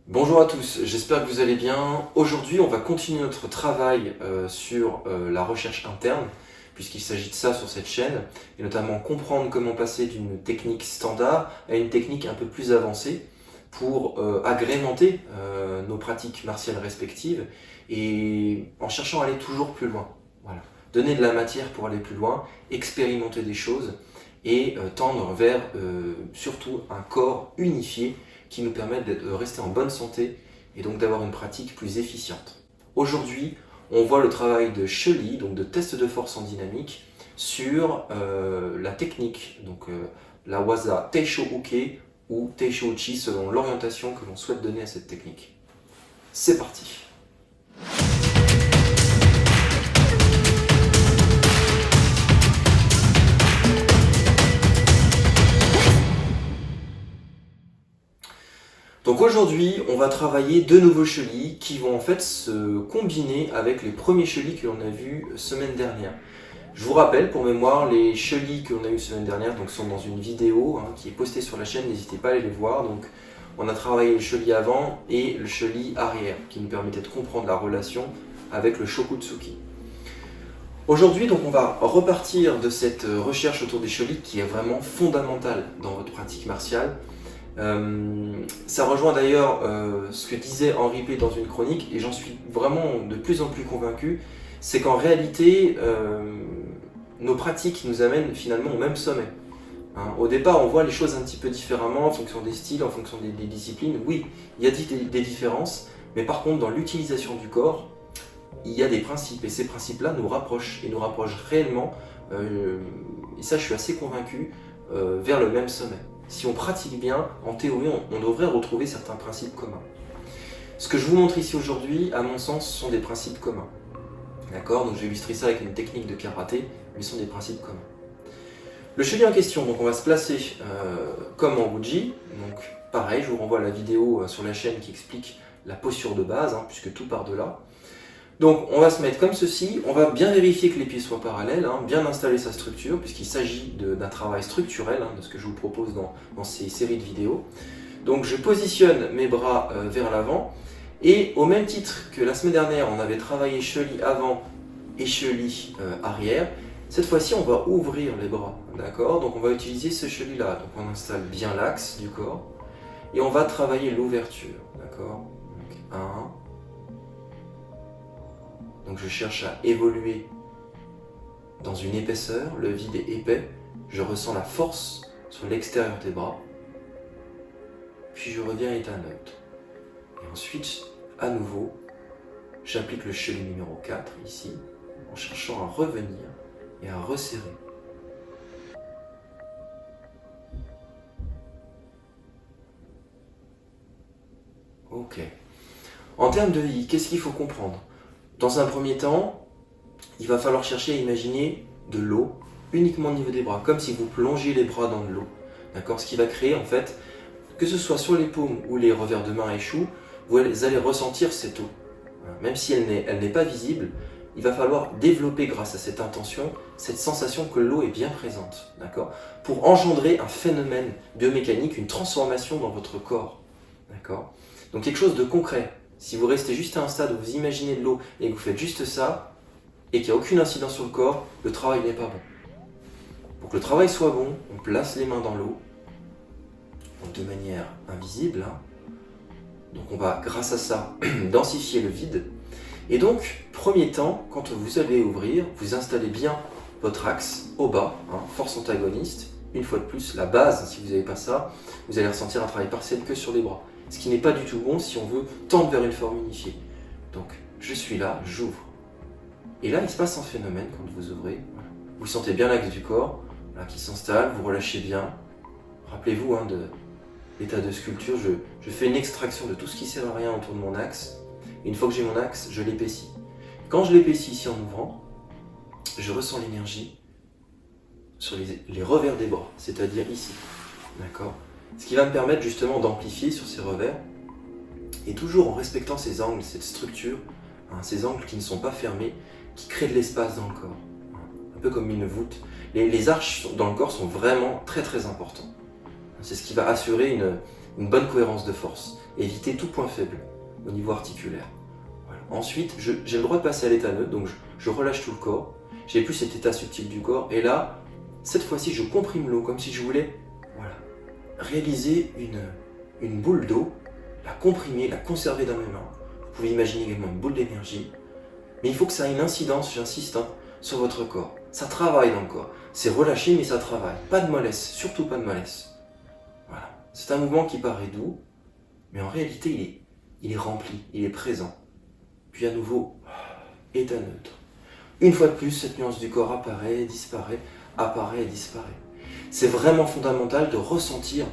Bonjour à tous, j'espère que vous allez bien. Aujourd'hui, on va continuer notre travail sur la recherche interne, puisqu'il s'agit de ça sur cette chaîne, et notamment comprendre comment passer d'une technique standard à une technique un peu plus avancée pour agrémenter nos pratiques martiales respectives et en cherchant à aller toujours plus loin. Voilà. Donner de la matière pour aller plus loin, expérimenter des choses et tendre vers surtout un corps unifié qui nous permettent de rester en bonne santé et donc d'avoir une pratique plus efficiente. Aujourd'hui, on voit le travail de Shelley, donc de test de force en dynamique, sur la technique, donc la waza Teisho Uke ou Teisho Uchi selon l'orientation que l'on souhaite donner à cette technique. C'est parti! Donc aujourd'hui, on va travailler deux nouveaux chenilles qui vont en fait se combiner avec les premiers chenilles que l'on a vus semaine dernière. Je vous rappelle pour mémoire, les chenilles que l'on a eues semaine dernière donc, sont dans une vidéo qui est postée sur la chaîne, n'hésitez pas à aller les voir. Donc, on a travaillé le chenille avant et le chenille arrière qui nous permettait de comprendre la relation avec le Shokutsuki. Aujourd'hui, donc, on va repartir de cette recherche autour des chenilles qui est vraiment fondamentale dans votre pratique martiale. Ça rejoint d'ailleurs ce que disait Henri P dans une chronique et j'en suis vraiment de plus en plus convaincu, c'est qu'en réalité nos pratiques nous amènent finalement au même sommet. Au départ on voit les choses un petit peu différemment en fonction des styles, en fonction des disciplines. Oui, il y a des différences, mais par contre dans l'utilisation du corps il y a des principes et ces principes là nous rapprochent et nous rapprochent réellement et ça je suis assez convaincu vers le même sommet. Si on pratique bien, en théorie, on devrait retrouver certains principes communs. Ce que je vous montre ici aujourd'hui, à mon sens, sont des principes communs. D'accord? Donc je vais illustrer ça avec une technique de karaté, mais ce sont des principes communs. Le chenille en question, donc on va se placer comme en Wuji. Donc pareil, je vous renvoie à la vidéo sur la chaîne qui explique la posture de base, puisque tout part de là. Donc on va se mettre comme ceci, on va bien vérifier que les pieds soient parallèles, bien installer sa structure, puisqu'il s'agit d'un travail structurel, de ce que je vous propose dans ces séries de vidéos. Donc je positionne mes bras vers l'avant, et au même titre que la semaine dernière, on avait travaillé chenille avant et chenille arrière, cette fois-ci on va ouvrir les bras, d'accord? Donc on va utiliser ce chenille-là, donc on installe bien l'axe du corps, et on va travailler l'ouverture, d'accord? Donc 1, donc je cherche à évoluer dans une épaisseur, le vide est épais, je ressens la force sur l'extérieur des bras, puis je reviens à état neutre. Et ensuite, à nouveau, j'applique le chenille numéro 4 ici, en cherchant à revenir et à resserrer. Ok. En termes de I, qu'est-ce qu'il faut comprendre ? Dans un premier temps, il va falloir chercher à imaginer de l'eau uniquement au niveau des bras, comme si vous plongiez les bras dans de l'eau. D'accord ? Ce qui va créer en fait, que ce soit sur les paumes ou les revers de main échouent, vous allez ressentir cette eau. Même si elle n'est pas visible, il va falloir développer grâce à cette intention, cette sensation que l'eau est bien présente. D'accord ? Pour engendrer un phénomène biomécanique, une transformation dans votre corps. D'accord ? Donc quelque chose de concret. Si vous restez juste à un stade où vous imaginez de l'eau et que vous faites juste ça, et qu'il n'y a aucune incidence sur le corps, le travail n'est pas bon. Pour que le travail soit bon, on place les mains dans l'eau, de manière invisible. Donc on va, grâce à ça, densifier le vide. Et donc, premier temps, quand vous allez ouvrir, vous installez bien votre axe au bas, force antagoniste. Une fois de plus, la base, si vous n'avez pas ça, vous allez ressentir un travail partiel que sur les bras. Ce qui n'est pas du tout bon si on veut tendre vers une forme unifiée. Donc, je suis là, j'ouvre. Et là, il se passe un phénomène quand vous ouvrez. Vous sentez bien l'axe du corps qui s'installe, vous relâchez bien. Rappelez-vous de l'état de sculpture, je fais une extraction de tout ce qui ne sert à rien autour de mon axe. Et une fois que j'ai mon axe, je l'épaissis. Quand je l'épaissis ici en ouvrant, je ressens l'énergie sur les revers des bras, c'est-à-dire ici. D'accord ? Ce qui va me permettre justement d'amplifier sur ces revers, et toujours en respectant ces angles, cette structure, ces angles qui ne sont pas fermés, qui créent de l'espace dans le corps. Un peu comme une voûte. Les arches dans le corps sont vraiment très très importants. C'est ce qui va assurer une bonne cohérence de force. éviter tout point faible au niveau articulaire. Voilà. Ensuite, j'ai le droit de passer à l'état neutre, donc je relâche tout le corps, j'ai plus cet état subtil du corps, et là, cette fois-ci, je comprime l'eau comme si je voulais réaliser une boule d'eau, la comprimer, la conserver dans mes mains. Vous pouvez imaginer également une boule d'énergie, mais il faut que ça ait une incidence, j'insiste, sur votre corps. Ça travaille dans le corps. C'est relâché, mais ça travaille. Pas de mollesse, surtout pas de mollesse. Voilà. C'est un mouvement qui paraît doux, mais en réalité, il est rempli, il est présent. Puis à nouveau, état neutre. Une fois de plus, cette nuance du corps apparaît, disparaît, apparaît et disparaît. C'est vraiment fondamental de ressentir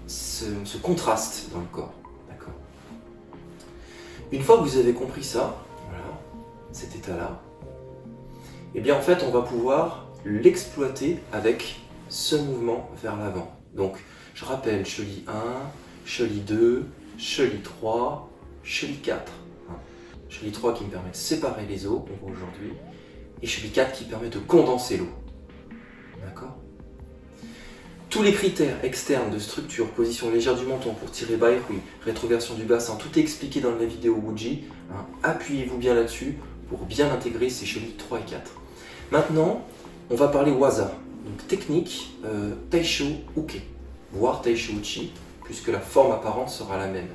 ce contraste dans le corps. D'accord ? Une fois que vous avez compris ça, voilà, cet état-là, et bien en fait, on va pouvoir l'exploiter avec ce mouvement vers l'avant. Donc, je rappelle, chenille 1, chenille 2, chenille 3, chenille 4. Chenille 3 qui me permet de séparer les os, on voit aujourd'hui, et chenille 4 qui permet de condenser l'eau. D'accord ? Tous les critères externes de structure, position légère du menton pour tirer bas et rouille, rétroversion du bassin, tout est expliqué dans la vidéo Wuji. Appuyez-vous bien là-dessus pour bien intégrer ces chenilles 3 et 4. Maintenant, on va parler waza, donc technique Taisho Uke, voire Taisho Uchi, puisque la forme apparente sera la même.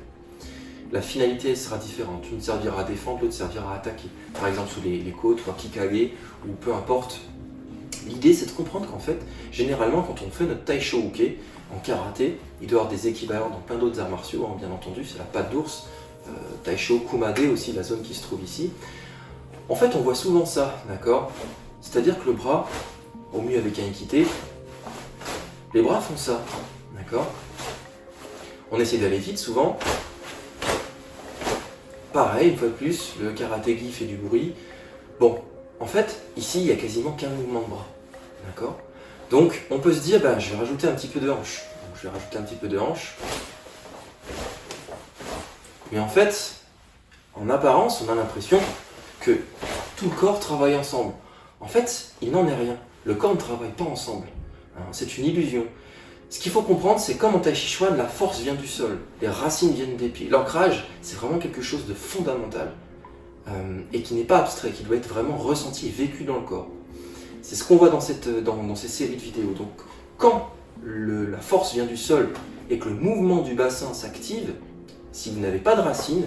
La finalité sera différente, une servira à défendre, l'autre servira à attaquer, par exemple sous les côtes, ou à kikage, ou peu importe. L'idée c'est de comprendre qu'en fait, généralement quand on fait notre Taisho Uke en karaté, il doit y avoir des équivalents dans plein d'autres arts martiaux, bien entendu, c'est la patte d'ours, Taisho Kumade aussi, la zone qui se trouve ici. En fait, on voit souvent ça, d'accord ? C'est-à-dire que le bras, au mieux avec un ikité, les bras font ça, d'accord ? On essaie d'aller vite souvent. Pareil, une fois de plus, le karaté-gi fait du bruit. Bon, en fait, ici, il n'y a quasiment qu'un mouvement de bras, d'accord ? Donc, on peut se dire, je vais rajouter un petit peu de hanche. Donc, je vais rajouter un petit peu de hanche. Mais en fait, en apparence, on a l'impression que tout le corps travaille ensemble. En fait, il n'en est rien. Le corps ne travaille pas ensemble. C'est une illusion. Ce qu'il faut comprendre, c'est comme en Tai Chi Chuan, la force vient du sol, les racines viennent des pieds. L'ancrage, c'est vraiment quelque chose de fondamental et qui n'est pas abstrait, qui doit être vraiment ressenti et vécu dans le corps. C'est ce qu'on voit dans ces séries de vidéos. Donc, quand la force vient du sol et que le mouvement du bassin s'active, si vous n'avez pas de racines,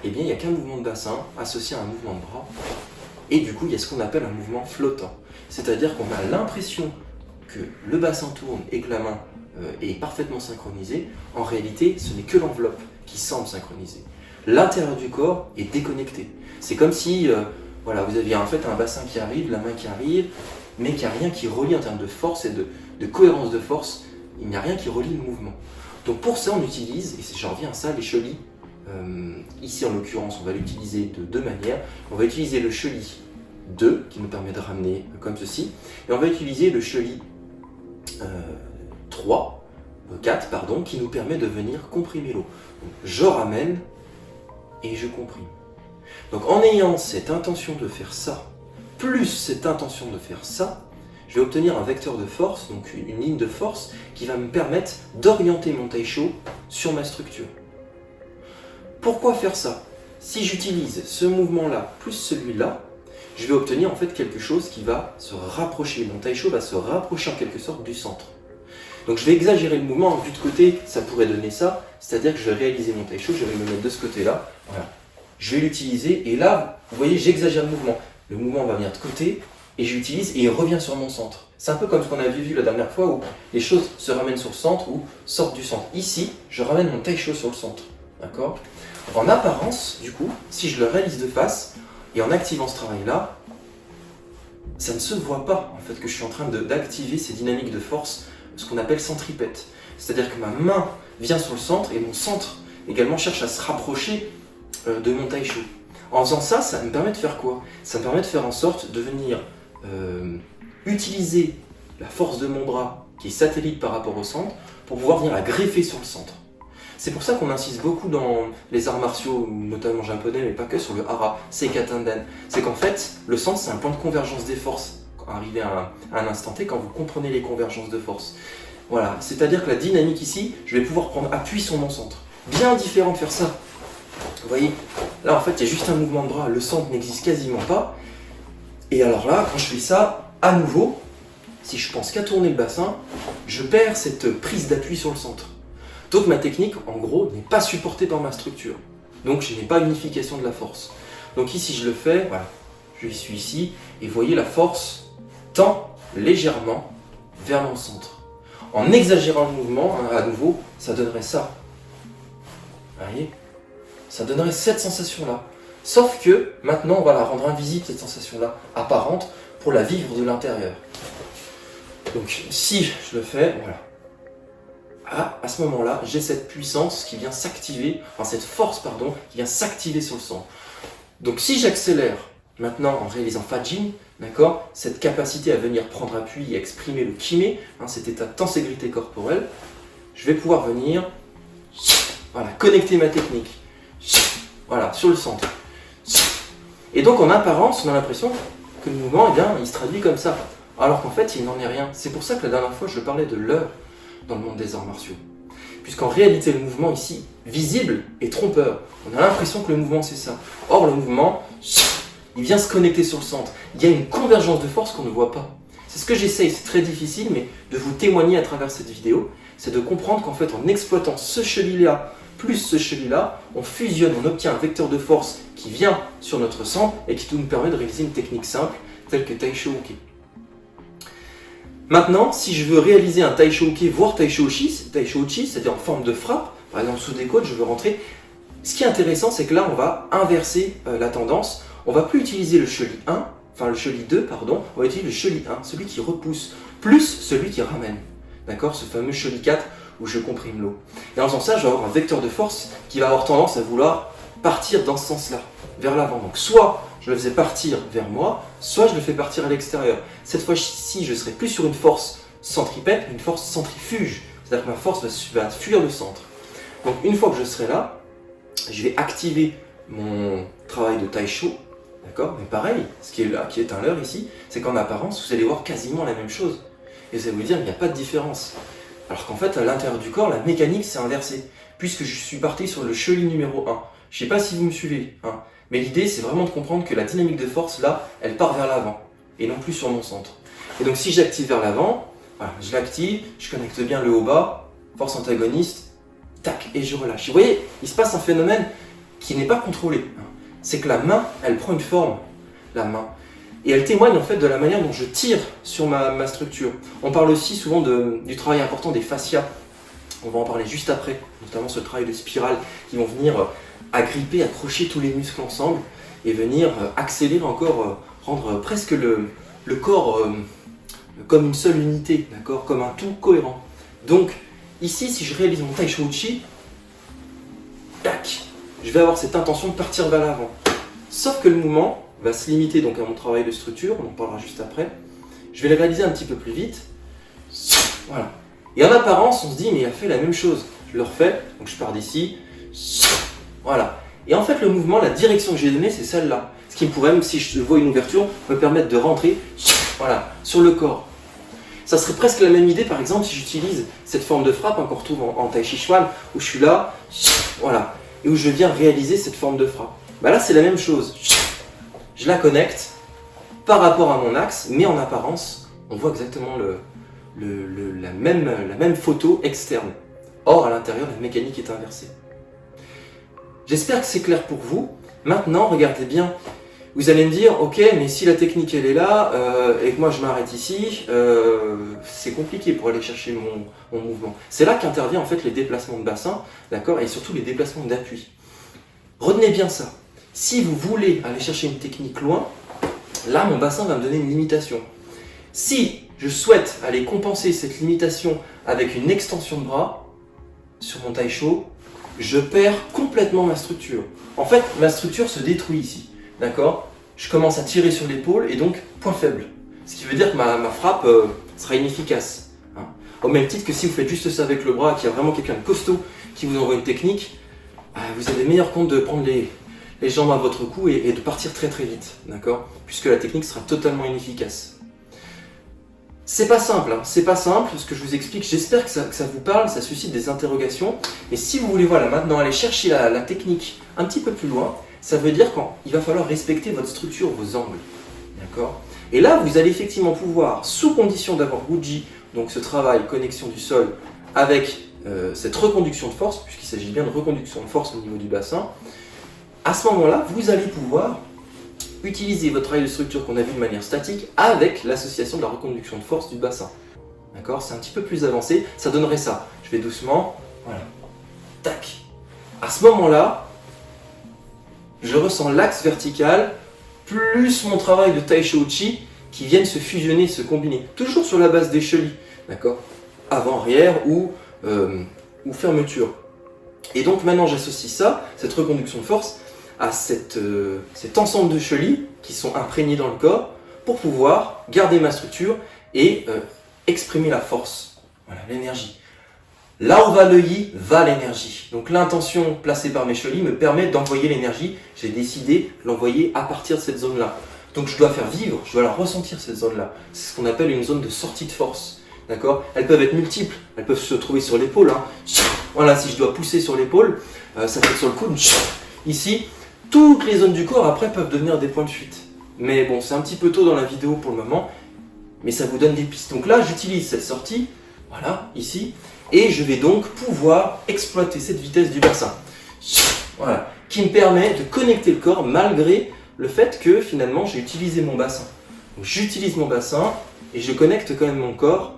eh bien, il n'y a qu'un mouvement de bassin associé à un mouvement de bras. Et du coup, il y a ce qu'on appelle un mouvement flottant. C'est-à-dire qu'on a l'impression que le bassin tourne et que la main est parfaitement synchronisée. En réalité, ce n'est que l'enveloppe qui semble synchronisée. L'intérieur du corps est déconnecté. C'est comme si vous aviez en fait un bassin qui arrive, la main qui arrive, mais qu'il n'y a rien qui relie en termes de force et de cohérence de force. Il n'y a rien qui relie le mouvement. Donc pour ça, on utilise, et j'en reviens à ça, les chelis. Ici, en l'occurrence, on va l'utiliser de deux manières. On va utiliser le cheli 2, qui nous permet de ramener comme ceci, et on va utiliser le cheli 4, qui nous permet de venir comprimer l'eau. Je ramène et je comprime. Donc en ayant cette intention de faire ça, plus cette intention de faire ça, je vais obtenir un vecteur de force, donc une ligne de force, qui va me permettre d'orienter mon taisho sur ma structure. Pourquoi faire ça ? Si j'utilise ce mouvement-là plus celui-là, je vais obtenir en fait quelque chose qui va se rapprocher. Mon taisho va se rapprocher en quelque sorte du centre. Donc je vais exagérer le mouvement. Vu de côté, ça pourrait donner ça. C'est-à-dire que je vais réaliser mon taisho, je vais me mettre de ce côté-là. Voilà. Je vais l'utiliser et là, vous voyez, j'exagère le mouvement. Le mouvement va venir de côté et je l'utilise et il revient sur mon centre. C'est un peu comme ce qu'on avait vu la dernière fois où les choses se ramènent sur le centre ou sortent du centre. Ici, je ramène mon taisho sur le centre. D'accord ? En apparence, du coup, si je le réalise de face, et en activant ce travail-là, ça ne se voit pas en fait que je suis en train d'activer ces dynamiques de force, ce qu'on appelle centripète. C'est-à-dire que ma main vient sur le centre et mon centre également cherche à se rapprocher de mon taisho. En faisant ça, ça me permet de faire quoi ? Ça me permet de faire en sorte de venir utiliser la force de mon bras qui est satellite par rapport au centre pour pouvoir venir la greffer sur le centre. C'est pour ça qu'on insiste beaucoup dans les arts martiaux, notamment japonais, mais pas que, sur le hara, seikatanden. C'est qu'en fait, le centre, c'est un point de convergence des forces, arrivé à un instant T, quand vous comprenez les convergences de force. Voilà, c'est-à-dire que la dynamique ici, je vais pouvoir prendre appui sur mon centre. bien différent de faire ça. Vous voyez, là en fait il y a juste un mouvement de bras, le centre n'existe quasiment pas. Et alors là, quand je fais ça, à nouveau, si je pense qu'à tourner le bassin, je perds cette prise d'appui sur le centre. Donc ma technique, en gros, n'est pas supportée par ma structure. Donc je n'ai pas unification de la force. Donc ici je le fais, voilà, je suis ici, et vous voyez la force tend légèrement vers mon centre. En exagérant le mouvement, hein, à nouveau, ça donnerait ça. Vous voyez, ça donnerait cette sensation-là. Sauf que maintenant, on va la rendre invisible, cette sensation-là, apparente, pour la vivre de l'intérieur. Donc si je le fais, voilà. À ce moment-là, j'ai cette puissance qui vient s'activer, enfin cette force, pardon, qui vient s'activer sur le centre. Donc si j'accélère, maintenant en réalisant Fajin, d'accord, cette capacité à venir prendre appui et exprimer le kimé, hein, cet état de tenségrité corporelle, je vais pouvoir venir, voilà, connecter ma technique, voilà, sur le centre. Et donc en apparence, on a l'impression que le mouvement, eh bien, il se traduit comme ça, alors qu'en fait, il n'en est rien. C'est pour ça que la dernière fois, je parlais de l'heure dans le monde des arts martiaux. Puisqu'en réalité, le mouvement ici, visible, est trompeur. On a l'impression que le mouvement, c'est ça. Or, le mouvement, il vient se connecter sur le centre. Il y a une convergence de force qu'on ne voit pas. C'est ce que j'essaye, c'est très difficile, mais de vous témoigner à travers cette vidéo, c'est de comprendre qu'en fait, en exploitant ce cheville-là, plus ce cheville-là, on fusionne, on obtient un vecteur de force qui vient sur notre centre et qui nous permet de réaliser une technique simple, telle que Taisho-Uke. Maintenant, si je veux réaliser un Taisho-Uke, voire Taisho-Uchi, c'est-à-dire en forme de frappe, par exemple sous des côtes, je veux rentrer. Ce qui est intéressant, c'est que là, on va inverser la tendance. On va plus utiliser le cheli 1, enfin le cheli 2, pardon, on va utiliser le cheli 1, celui qui repousse, plus celui qui ramène. D'accord, ce fameux cheli 4 où je comprime l'eau. Et en faisant ça, je vais avoir un vecteur de force qui va avoir tendance à vouloir partir dans ce sens-là, vers l'avant. Donc soit je le faisais partir vers moi, soit je le fais partir à l'extérieur. Cette fois-ci, je serai plus sur une force centripète, une force centrifuge. C'est-à-dire que ma force va fuir le centre. Donc une fois que je serai là, je vais activer mon travail de Taisho. D'accord? Mais pareil, ce qui est là, qui est un leurre ici, c'est qu'en apparence, vous allez voir quasiment la même chose. Et vous allez vous dire, il n'y a pas de différence. Alors qu'en fait, à l'intérieur du corps, la mécanique s'est inversée. Puisque je suis parti sur le cheli numéro 1. Je ne sais pas si vous me suivez, hein. Mais l'idée, c'est vraiment de comprendre que la dynamique de force, là, elle part vers l'avant, et non plus sur mon centre. Et donc, si j'active vers l'avant, voilà, je l'active, je connecte bien le haut-bas, force antagoniste, tac, et je relâche. Vous voyez, il se passe un phénomène qui n'est pas contrôlé. Hein. C'est que la main, elle prend une forme, la main. Et elle témoigne en fait de la manière dont je tire sur ma structure. On parle aussi souvent du travail important des fascias. On va en parler juste après, notamment ce travail de spirale qui vont venir agripper, accrocher tous les muscles ensemble et venir accélérer encore, rendre presque le corps comme une seule unité, d'accord, comme un tout cohérent. Donc ici, si je réalise mon Taisho-Uchi, tac, je vais avoir cette intention de partir vers l'avant. Sauf que le mouvement va se limiter donc à mon travail de structure, on en parlera juste après. Je vais le réaliser un petit peu plus vite. Voilà. Et en apparence, on se dit, mais il a fait la même chose. Je le refais, donc je pars d'ici. Voilà. Et en fait, le mouvement, la direction que j'ai donnée, c'est celle-là. Ce qui pourrait, même si je vois une ouverture, me permettre de rentrer, voilà, sur le corps. Ça serait presque la même idée, par exemple, si j'utilise cette forme de frappe, qu'on retrouve en Tai Chi Chuan, où je suis là, voilà, et où je viens réaliser cette forme de frappe. Bah là, c'est la même chose. Je la connecte par rapport à mon axe, mais en apparence, on voit exactement la même photo externe. Or, à l'intérieur, la mécanique est inversée. J'espère que c'est clair pour vous. Maintenant, regardez bien. Vous allez me dire, ok, mais si la technique elle est là, et que moi je m'arrête ici, c'est compliqué pour aller chercher mon mouvement. C'est là qu'interviennent en fait les déplacements de bassin, d'accord, et surtout les déplacements d'appui. Retenez bien ça. Si vous voulez aller chercher une technique loin, là mon bassin va me donner une limitation. Si je souhaite aller compenser cette limitation avec une extension de bras sur mon Taisho, je perds complètement ma structure. En fait, ma structure se détruit ici. D'accord? Je commence à tirer sur l'épaule et donc point faible. Ce qui veut dire que ma frappe sera inefficace. Hein. Au même titre que si vous faites juste ça avec le bras, qu'il y a vraiment quelqu'un de costaud qui vous envoie une technique, vous avez meilleur compte de prendre les jambes à votre cou et de partir très très vite. D'accord? Puisque la technique sera totalement inefficace. C'est pas simple, hein. C'est pas simple ce que je vous explique. J'espère que ça vous parle, ça suscite des interrogations. Et si vous voulez, voilà, maintenant aller chercher la technique un petit peu plus loin, ça veut dire qu'il va falloir respecter votre structure, vos angles. D'accord? Et là, vous allez effectivement pouvoir, sous condition d'avoir Guji, donc ce travail connexion du sol avec cette reconduction de force, puisqu'il s'agit bien de reconduction de force au niveau du bassin, à ce moment-là, vous allez pouvoir utiliser votre travail de structure qu'on a vu de manière statique avec l'association de la reconduction de force du bassin. D'accord? C'est un petit peu plus avancé, ça donnerait ça. Je vais doucement, voilà. Tac. À ce moment-là, je ressens l'axe vertical plus mon travail de Taisho Uchi qui viennent se fusionner, se combiner. Toujours sur la base des chevilles. D'accord? Avant, arrière ou fermeture. Et donc maintenant j'associe ça, cette reconduction de force, à cet ensemble de chevilles qui sont imprégnées dans le corps pour pouvoir garder ma structure et exprimer la force, voilà, l'énergie. Là où va le yi, va l'énergie. Donc l'intention placée par mes chevilles me permet d'envoyer l'énergie. J'ai décidé de l'envoyer à partir de cette zone-là. Donc je dois faire vivre, je dois la ressentir cette zone-là. C'est ce qu'on appelle une zone de sortie de force. D'accord? Elles peuvent être multiples, elles peuvent se trouver sur l'épaule. Hein. Voilà, si je dois pousser sur l'épaule, ça peut être sur le coude. Ici, toutes les zones du corps après peuvent devenir des points de fuite. Mais bon, c'est un petit peu tôt dans la vidéo pour le moment, mais ça vous donne des pistes. Donc là, j'utilise cette sortie, voilà, ici, et je vais donc pouvoir exploiter cette vitesse du bassin. Voilà, qui me permet de connecter le corps malgré le fait que finalement j'ai utilisé mon bassin. Donc j'utilise mon bassin et je connecte quand même mon corps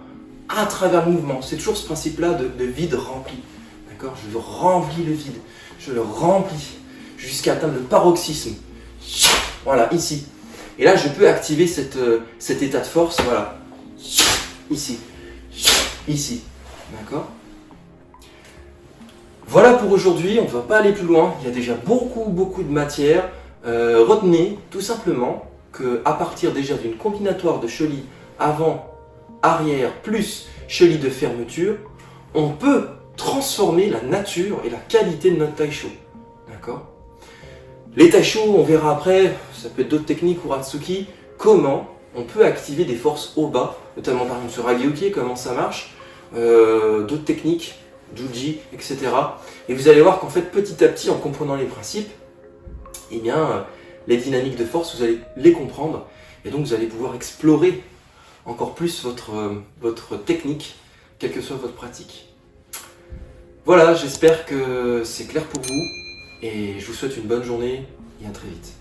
à travers le mouvement. C'est toujours ce principe-là de vide rempli. D'accord? Je remplis le vide, je le remplis jusqu'à atteindre le paroxysme. Voilà, ici. Et là, je peux activer cet état de force, voilà. Ici. Ici. D'accord? Voilà pour aujourd'hui, on ne va pas aller plus loin. Il y a déjà beaucoup de matière. Retenez tout simplement qu'à partir déjà d'une combinatoire de chevilles avant, arrière, plus chevilles de fermeture, on peut transformer la nature et la qualité de notre Taisho. D'accord? Les Taisho, on verra après, ça peut être d'autres techniques ou Ratsuki, comment on peut activer des forces au bas, notamment par exemple sur Hagioki, comment ça marche, d'autres techniques, Juji, etc. Et vous allez voir qu'en fait, petit à petit, en comprenant les principes, eh bien, les dynamiques de force, vous allez les comprendre, et donc vous allez pouvoir explorer encore plus votre technique, quelle que soit votre pratique. Voilà, j'espère que c'est clair pour vous, et je vous souhaite une bonne journée, et à très vite.